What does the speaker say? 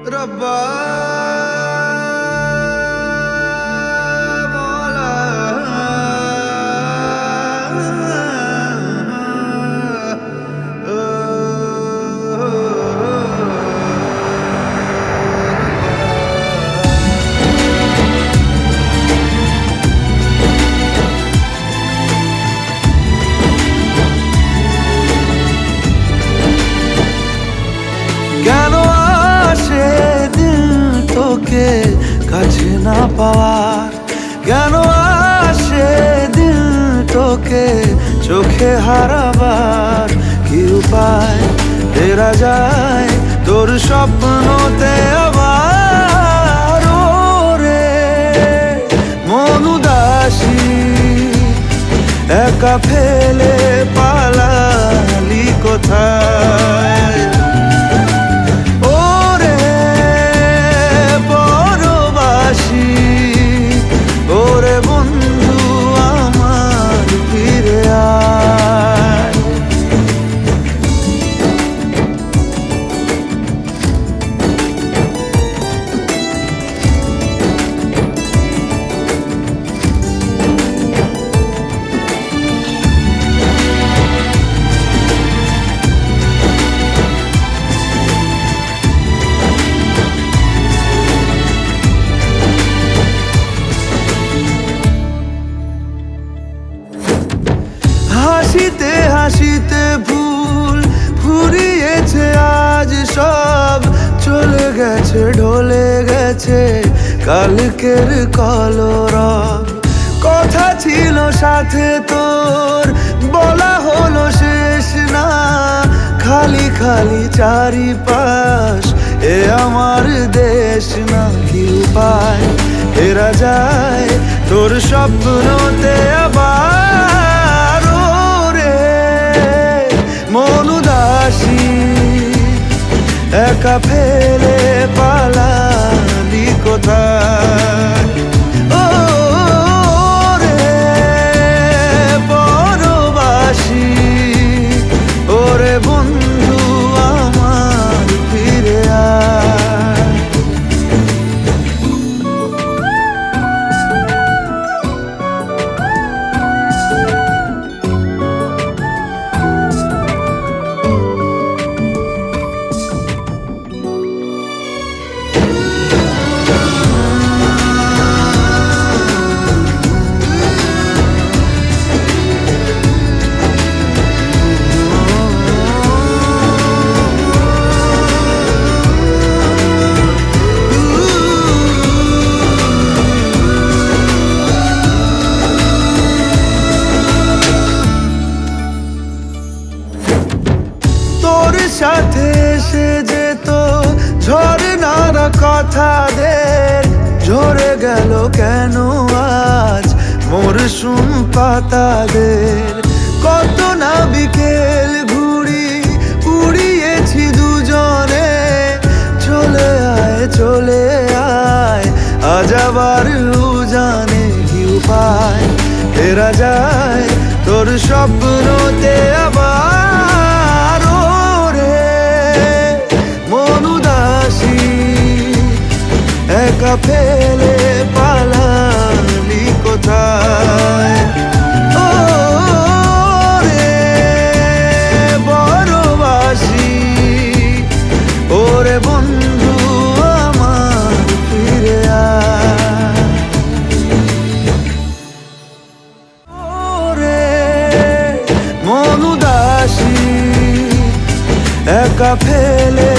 रब्बा मौला কেন আসে দিল তোকে কাছে না পাওয়ার, কেন আসে দিল তোকে চোখে হারাবার, কি উপায় ফেরা যায় তোর স্বপ্নতে আবার। ওরে মন উদাসী একা ফেলে পালালি কোথায়, ওরে বন্ধু আমার ফিরে আয়। হাসিতে হাসিতে ভুল ফুরিয়েছে আজ সব, চলে গেছে ঢলে গেছে কালকের কলরব। কথা ছিল সাথে তোর বলা হলো শেষ না, খালি খালি চারিপাশ এ আমার দেশ না, কি উপায় ফেরা যায় তোর স্বপ্নতে আবার। মন উদাসী একা ফেলে পালালি কোথায়, ও রে পরবাসী ওরে বন্ধু আমার ফিরে আয়। সাথে এসে যেত ঝরনার কথাদের, ঝরে গেল কেন আজ মরশুম পাতাদের। কত না বিকেল ঘুড়ি উড়িয়েছি দুজনে, চলে আয় আজ আবার উজানে, কি উপায় ফেরা যায় তোর স্বপ্নতে আবার। একা ফেলে পালালি কোথায়, ও রে বড়বাসী ওরে বন্ধু আমার ফিরে আয়। ওরে মন উদাসী একা ফেলে